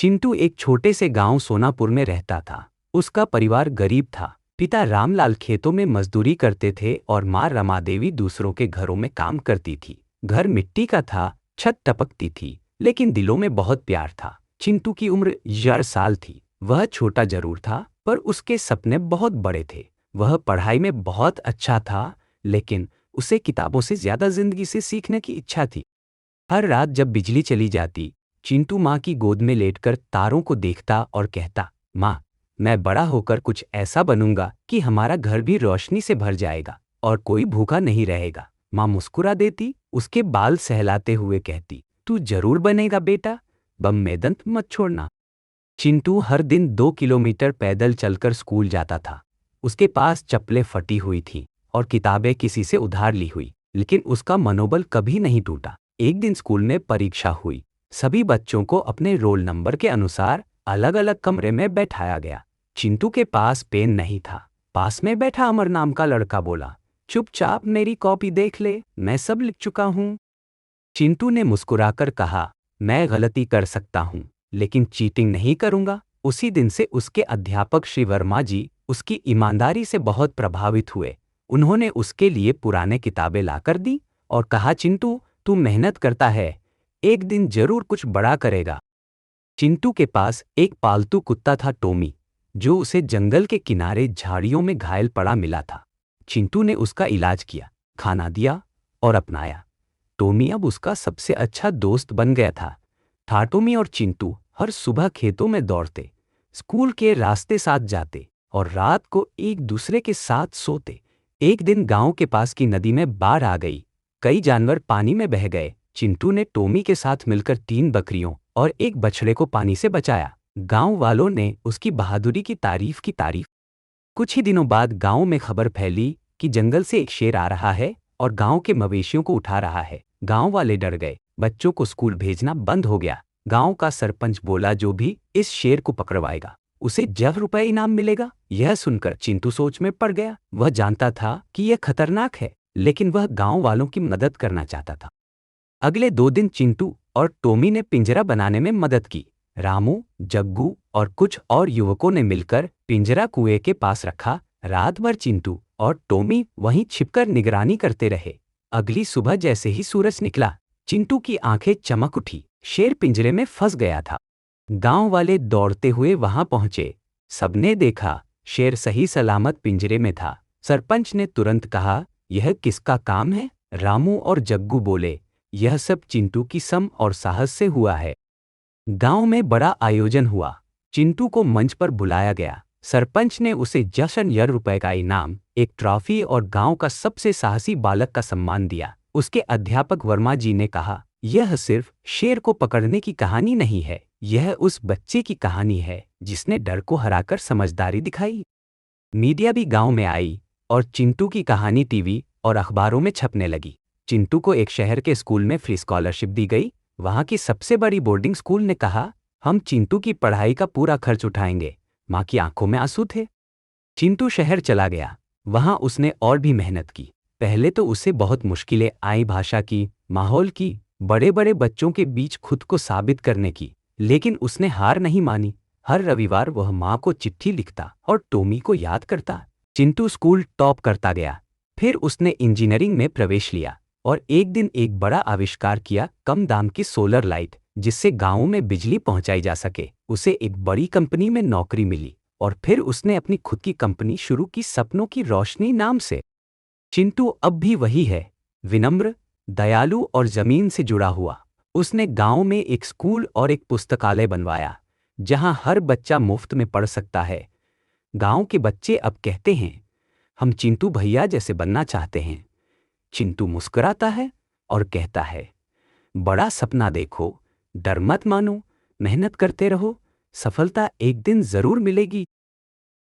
चिंटू एक छोटे से गांव सोनापुर में रहता था। उसका परिवार गरीब था। पिता रामलाल खेतों में मजदूरी करते थे और माँ रमादेवी दूसरों के घरों में काम करती थी। घर मिट्टी का था, छत टपकती थी, लेकिन दिलों में बहुत प्यार था। चिंटू की उम्र 11 साल थी। वह छोटा जरूर था, पर उसके सपने बहुत बड़े थे। वह पढ़ाई में बहुत अच्छा था, लेकिन उसे किताबों से ज्यादा जिंदगी से सीखने की इच्छा थी। हर रात जब बिजली चली जाती, चिंटू माँ की गोद में लेटकर तारों को देखता और कहता, माँ, मैं बड़ा होकर कुछ ऐसा बनूंगा कि हमारा घर भी रोशनी से भर जाएगा और कोई भूखा नहीं रहेगा। माँ मुस्कुरा देती, उसके बाल सहलाते हुए कहती, तू जरूर बनेगा बेटा, बम में दंत मत छोड़ना। चिंटू हर दिन 2 किलोमीटर पैदल चलकर स्कूल जाता था। उसके पास चप्पलें फटी हुई थीं और किताबें किसी से उधार ली हुई, लेकिन उसका मनोबल कभी नहीं टूटा। एक दिन स्कूल में परीक्षा हुई। सभी बच्चों को अपने रोल नंबर के अनुसार अलग अलग कमरे में बैठाया गया। चिंटू के पास पेन नहीं था। पास में बैठा अमर नाम का लड़का बोला, चुपचाप मेरी कॉपी देख ले, मैं सब लिख चुका हूँ। चिंटू ने मुस्कुराकर कहा, मैं गलती कर सकता हूँ, लेकिन चीटिंग नहीं करूंगा। उसी दिन से उसके अध्यापक श्री वर्मा जी उसकी ईमानदारी से बहुत प्रभावित हुए। उन्होंने उसके लिए पुराने किताबें लाकर दी और कहा, चिंटू, तू मेहनत करता है, एक दिन जरूर कुछ बड़ा करेगा। चिंटू के पास एक पालतू कुत्ता था, टॉमी, जो उसे जंगल के किनारे झाड़ियों में घायल पड़ा मिला था। चिंटू ने उसका इलाज किया, खाना दिया और अपनाया। टॉमी अब उसका सबसे अच्छा दोस्त बन गया था। टॉमी और चिंटू हर सुबह खेतों में दौड़ते, स्कूल के रास्ते साथ जाते और रात को एक दूसरे के साथ सोते। एक दिन गांव के पास की नदी में बाढ़ आ गई। कई जानवर पानी में बह गए। चिंटू ने टॉमी के साथ मिलकर 3 बकरियों और एक बछड़े को पानी से बचाया। गांव वालों ने उसकी बहादुरी की तारीफ। कुछ ही दिनों बाद गांव में खबर फैली कि जंगल से एक शेर आ रहा है और गांव के मवेशियों को उठा रहा है। गांव वाले डर गए। बच्चों को स्कूल भेजना बंद हो गया। गांव का सरपंच बोला, जो भी इस शेर को पकड़वाएगा उसे 10 रुपए इनाम मिलेगा। यह सुनकर चिंटू सोच में पड़ गया। वह जानता था कि यह खतरनाक है, लेकिन वह गांव वालों की मदद करना चाहता था। अगले 2 दिन चिंटू और टॉमी ने पिंजरा बनाने में मदद की। रामू, जग्गू और कुछ और युवकों ने मिलकर पिंजरा कुएं के पास रखा। रात भर चिंटू और टॉमी वहीं छिपकर निगरानी करते रहे। अगली सुबह जैसे ही सूरज निकला, चिंटू की आंखें चमक उठी। शेर पिंजरे में फंस गया था। गांव वाले दौड़ते हुए वहां पहुंचे। सबने देखा, शेर सही सलामत पिंजरे में था। सरपंच ने तुरंत कहा, यह किसका काम है? रामू और जग्गू बोले, यह सब चिंटू की सम और साहस से हुआ है। गांव में बड़ा आयोजन हुआ। चिंटू को मंच पर बुलाया गया। सरपंच ने उसे ₹10 का इनाम, एक ट्रॉफी और गांव का सबसे साहसी बालक का सम्मान दिया। उसके अध्यापक वर्मा जी ने कहा, यह सिर्फ शेर को पकड़ने की कहानी नहीं है, यह उस बच्चे की कहानी है जिसने डर को हराकर समझदारी दिखाई। मीडिया भी गांव में आई और चिंटू की कहानी टीवी और अखबारों में छपने लगी। चिंटू को एक शहर के स्कूल में फ्री स्कॉलरशिप दी गई। वहां की सबसे बड़ी बोर्डिंग स्कूल ने कहा, हम चिंटू की पढ़ाई का पूरा खर्च उठाएंगे। माँ की आंखों में आंसू थे। चिंटू शहर चला गया। वहां उसने और भी मेहनत की। पहले तो उसे बहुत मुश्किलें आई, भाषा की, माहौल की, बड़े बड़े बच्चों के बीच खुद को साबित करने की, लेकिन उसने हार नहीं मानी। हर रविवार वह माँ को चिट्ठी लिखता और टॉमी को याद करता। चिंटू स्कूल टॉप करता गया। फिर उसने इंजीनियरिंग में प्रवेश लिया और एक दिन एक बड़ा आविष्कार किया, कम दाम की सोलर लाइट, जिससे गांवों में बिजली पहुंचाई जा सके। उसे एक बड़ी कंपनी में नौकरी मिली और फिर उसने अपनी खुद की कंपनी शुरू की, सपनों की रोशनी नाम से। चिंटू अब भी वही है, विनम्र, दयालु और जमीन से जुड़ा हुआ। उसने गांव में एक स्कूल और एक पुस्तकालय बनवाया, जहां हर बच्चा मुफ्त में पढ़ सकता है। गांव के बच्चे अब कहते हैं, हम चिंटू भैया जैसे बनना चाहते हैं। चिंटू मुस्कुराता है और कहता है, बड़ा सपना देखो, डर मत मानो, मेहनत करते रहो, सफलता एक दिन जरूर मिलेगी।